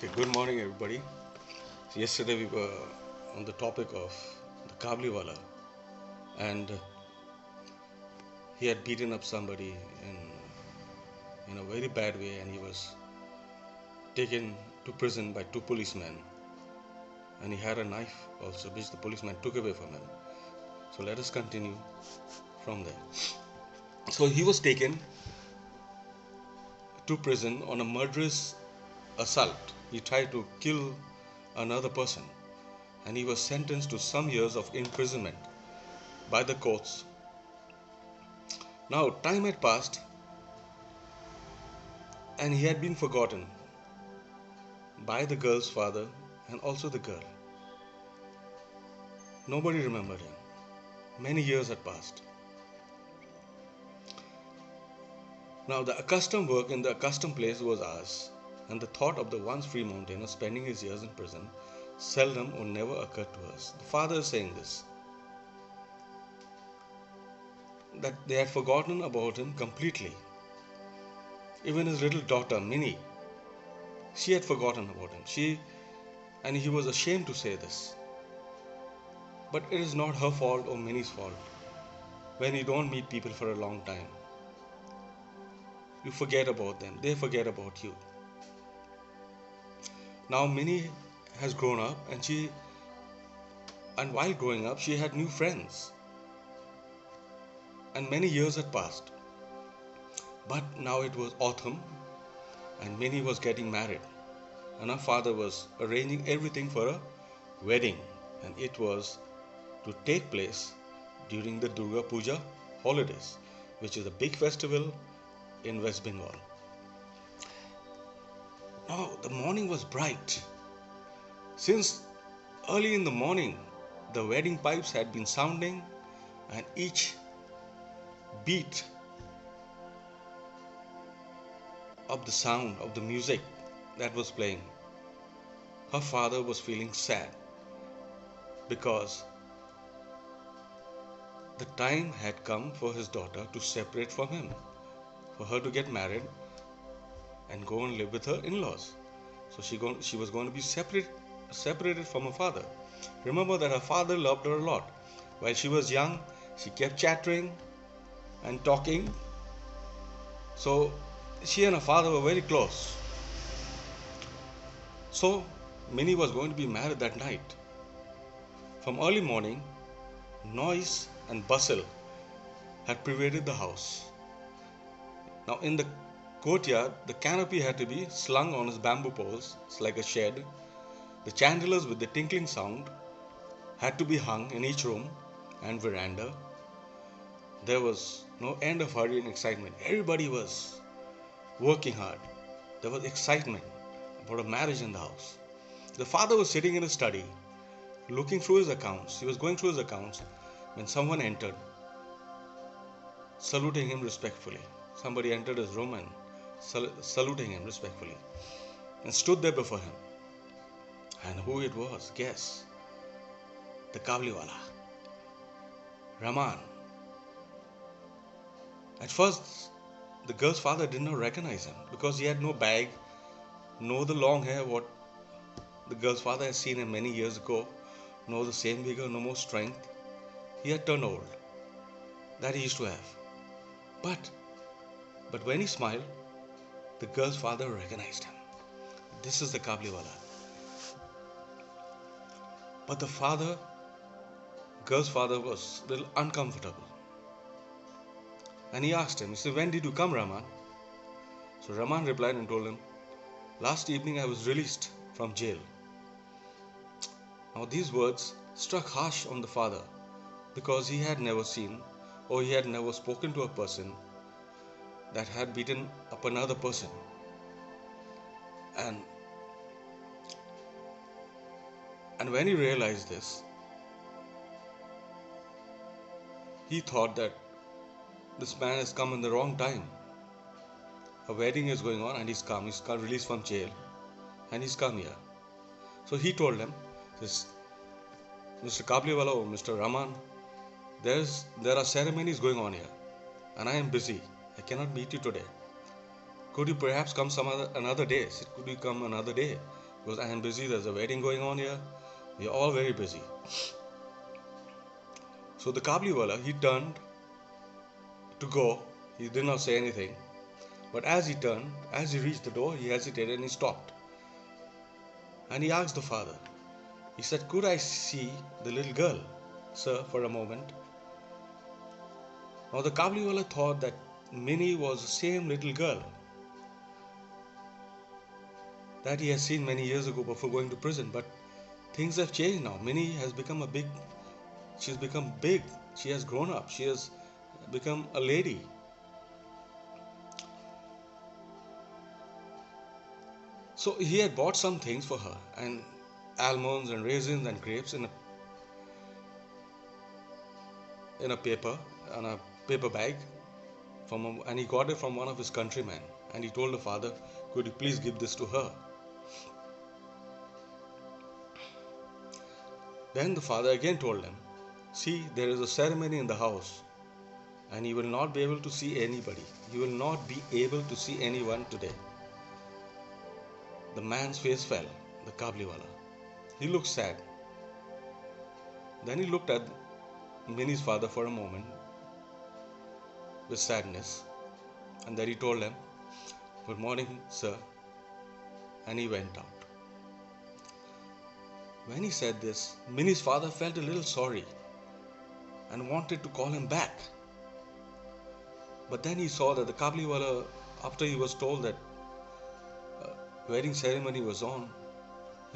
Okay, good morning, everybody. Yesterday we were on the topic of the Kabliwala, and he had beaten up somebody in a very bad way, and he was taken to prison by two policemen, and he had a knife also, which the policeman took away from him. So let us continue from there. So he was taken to prison on a murderous assault. He tried to kill another person, and he was sentenced to some years of imprisonment by the courts. Now, time had passed and he had been forgotten by the girl's father and also the girl. Nobody remembered him. Many years had passed. Now, the accustomed work in the accustomed place was ours, and the thought of the once free mountaineer spending his years in prison seldom or never occurred to us. The father is saying this, that they had forgotten about him completely. Even his little daughter, Minnie, she had forgotten about him. And he was ashamed to say this. But it is not her fault or Minnie's fault. When you don't meet people for a long time, you forget about them, they forget about you. Now Minnie has grown up, and while growing up she had new friends, and many years had passed. But now it was autumn and Minnie was getting married, and her father was arranging everything for a wedding, and it was to take place during the Durga Puja holidays, which is a big festival in West Bengal. Now the morning was bright. Since early in the morning, the wedding pipes had been sounding, and each beat of the sound of the music that was playing, her father was feeling sad because the time had come for his daughter to separate from him, for her to get married and go and live with her in-laws. So she was going to be separated from her father. Remember that her father loved her a lot. While she was young, she kept chattering and talking. So she and her father were very close. So Minnie was going to be married that night. From early morning, noise and bustle had pervaded the house. Now in the courtyard, the canopy had to be slung on its bamboo poles. It's like a shed. The chandeliers with the tinkling sound had to be hung in each room and veranda. There was no end of hurry and excitement. Everybody was working hard. There was excitement about a marriage in the house. The father was sitting in his study, looking through his accounts. He was going through his accounts when someone entered, saluting him respectfully. Somebody entered his room and saluting him respectfully and stood there before him. And who it was, guess. The Kabliwala, Raman. At first, the girl's father did not recognize him because he had no bag, no the long hair what the girl's father had seen him many years ago, no the same vigor, no more strength. He had turned old, that he used to have. But when he smiled, the girl's father recognized him. This is the Kabliwala. But the girl's father was a little uncomfortable. And he asked him, he said, "When did you come, Raman?" So Raman replied and told him, "Last evening I was released from jail." Now these words struck harsh on the father because he had never seen or he had never spoken to a person that had beaten up another person. And when he realized this, he thought that this man has come in the wrong time. A wedding is going on and he's come released from jail and he's come here. So he told him, this Mr. Kabliwala or Mr. Raman, there are ceremonies going on here and I am busy. I cannot meet you today. Could you perhaps come another day? Could you come another day because I am busy, there's a wedding going on here, we are all very busy. So the Kabliwala, he turned to go, he did not say anything, but as he turned, as he reached the door, he hesitated and he stopped. And he asked the father, he said, "Could I see the little girl, sir, for a moment?" Now the Kabliwala thought that Minnie was the same little girl that he has seen many years ago before going to prison, but things have changed now. Minnie has become she's become big, she has grown up, she has become a lady. So he had bought some things for her, and almonds and raisins and grapes in a paper bag and he got it from one of his countrymen, and he told the father, "Could you please give this to her?" Then the father again told him, "See, there is a ceremony in the house, and you will not be able to see anybody. You will not be able to see anyone today." The man's face fell, the Kabliwala. He looked sad. Then he looked at Minnie's father for a moment with sadness, and then he told him, "Good morning, sir," and he went out. When he said this, Minnie's father felt a little sorry and wanted to call him back. But then he saw that the Kabliwala, after he was told that wedding ceremony was on,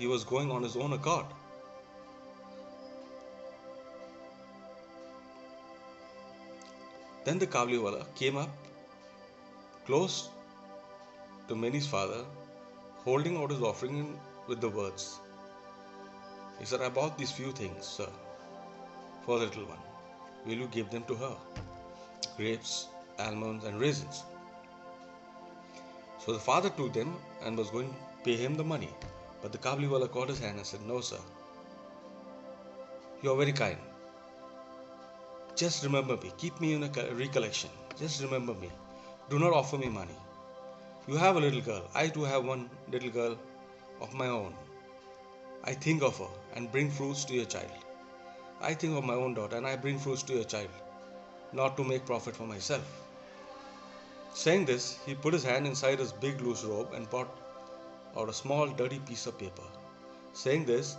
he was going on his own accord. Then the Kabliwala came up close to Minnie's father, holding out his offering with the words. He said, "I bought these few things, sir, for the little one. Will you give them to her? Grapes, almonds, and raisins." So the father took them and was going to pay him the money. But the Kabliwala caught his hand and said, "No, sir. You are very kind. Just remember me. Keep me in a recollection. Just remember me. Do not offer me money. You have a little girl. I too have one little girl of my own. I think of her and bring fruits to your child. I think of my own daughter and I bring fruits to your child, not to make profit for myself." Saying this, he put his hand inside his big loose robe and brought out a small dirty piece of paper. Saying this,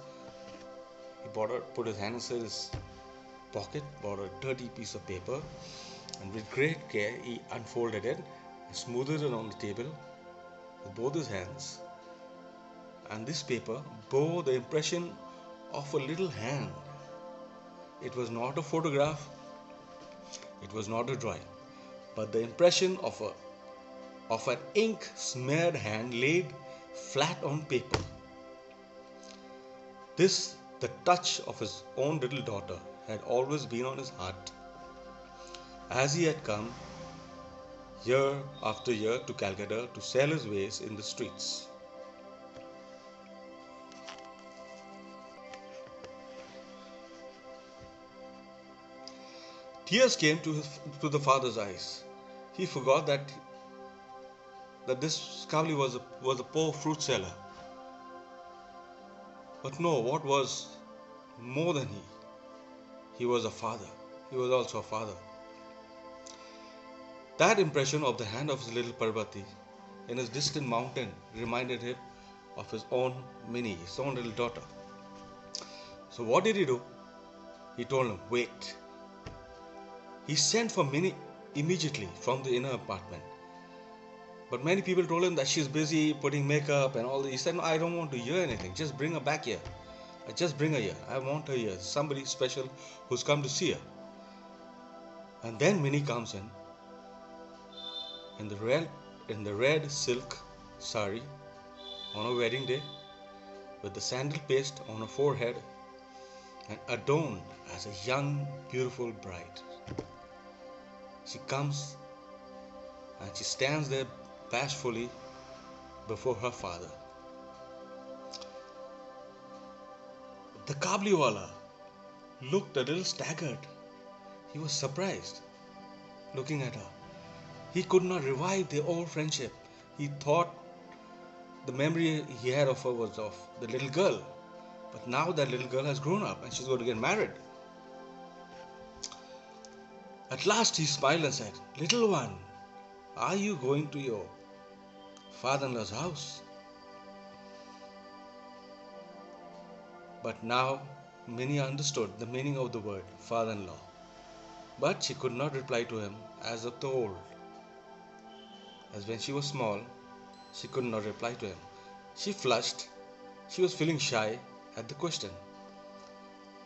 he put his hand inside his pocket, brought a dirty piece of paper, and with great care he unfolded it and smoothed it on the table with both his hands. And this paper bore the impression of a little hand. It was not a photograph, it was not a drawing, but the impression of an ink smeared hand laid flat on paper. This, the touch of his own little daughter, had always been on his heart, as he had come year after year to Calcutta to sell his wares in the streets. Tears came to the father's eyes. He forgot that this Kavli was a poor fruit seller. But no, what was more than he was a father. He was also a father. That impression of the hand of his little Parvati in his distant mountain reminded him of his own Minnie, his own little daughter. So what did he do? He told him, "Wait." He sent for Minnie immediately from the inner apartment. But many people told him that she's busy putting makeup and all that. He said, "No, I don't want to hear anything. Just bring her back here. Just bring her here. I want her here. Somebody special who's come to see her." And then Minnie comes in the red silk sari on her wedding day, with the sandal paste on her forehead and adorned as a young, beautiful bride. She comes and she stands there bashfully before her father. The Kabliwala looked a little staggered. He was surprised looking at her. He could not revive their old friendship. He thought the memory he had of her was of the little girl. But now that little girl has grown up and she's going to get married. At last he smiled and said, "Little one, are you going to your father-in-law's house?" But now Minnie understood the meaning of the word father-in-law. But she could not reply to him as of the old. As when she was small, she could not reply to him. She flushed. She was feeling shy at the question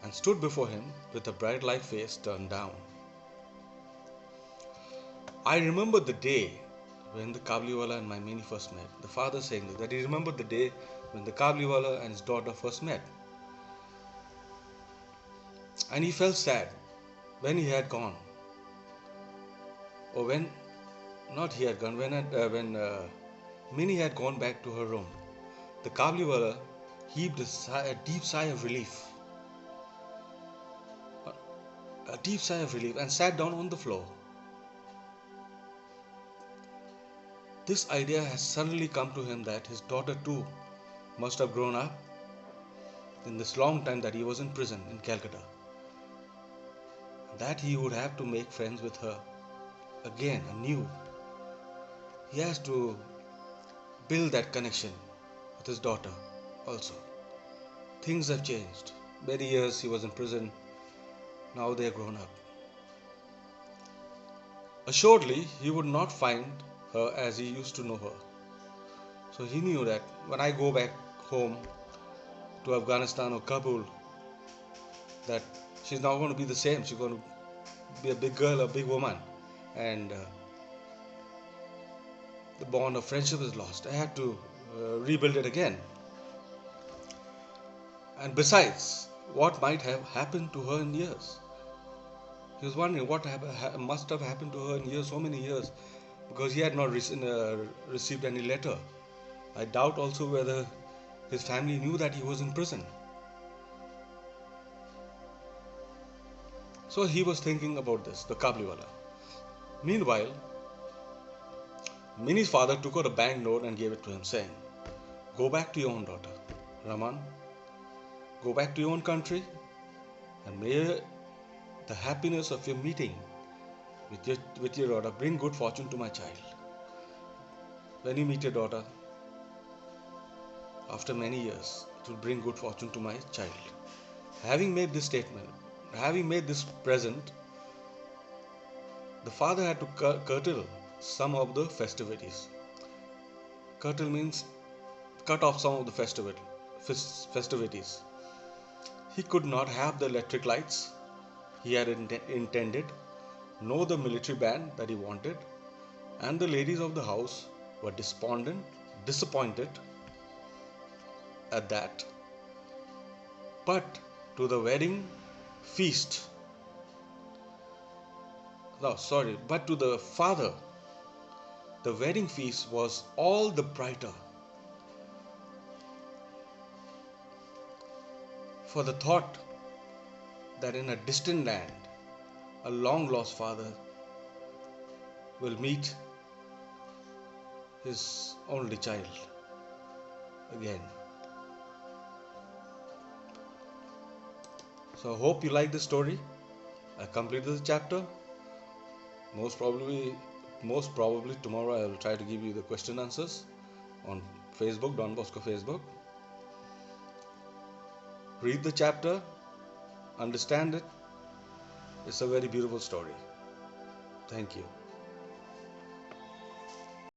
and stood before him with a bright like face turned down. I remember the day when the Kabliwala and my Minnie first met. The father saying that he remembered the day when the Kabliwala and his daughter first met. And he felt sad when he had gone. Or when, not he had gone, when Minnie had gone back to her room. The Kabliwala heaved a deep sigh of relief. A deep sigh of relief and sat down on the floor. This idea has suddenly come to him that his daughter too must have grown up in this long time that he was in prison in Calcutta. That he would have to make friends with her again, anew. He has to build that connection with his daughter also. Things have changed. Many years he was in prison. Now they are grown up. Assuredly, he would not find her as he used to know her. So he knew that when I go back home to Afghanistan or Kabul, that she's not going to be the same. She's going to be a big girl, a big woman, and the bond of friendship is lost. I have to rebuild it again. And besides, what might have happened to her in years? He was wondering what must have happened to her in years, so many years, because he had not received any letter. I doubt also whether his family knew that he was in prison. So he was thinking about this, the Kabliwala. Meanwhile, Minnie's father took out a banknote and gave it to him, saying, "Go back to your own daughter, Raman. Go back to your own country, and may the happiness of your meeting with your daughter bring good fortune to my child. When you meet your daughter, after many years, it will bring good fortune to my child." Having made this statement, having made this present, the father had to curtail some of the festivities. Curtail means cut off some of the festivities. He could not have the electric lights he had intended, nor the military band that he wanted, and the ladies of the house were disappointed at that. But to the wedding feast, but to the father, the wedding feast was all the brighter for the thought that in a distant land, a long lost father will meet his only child again. So I hope you like this story. I completed the chapter. Most probably tomorrow I will try to give you the question answers on Facebook, Don Bosco Facebook. Read the chapter, understand it. It's a very beautiful story. Thank you.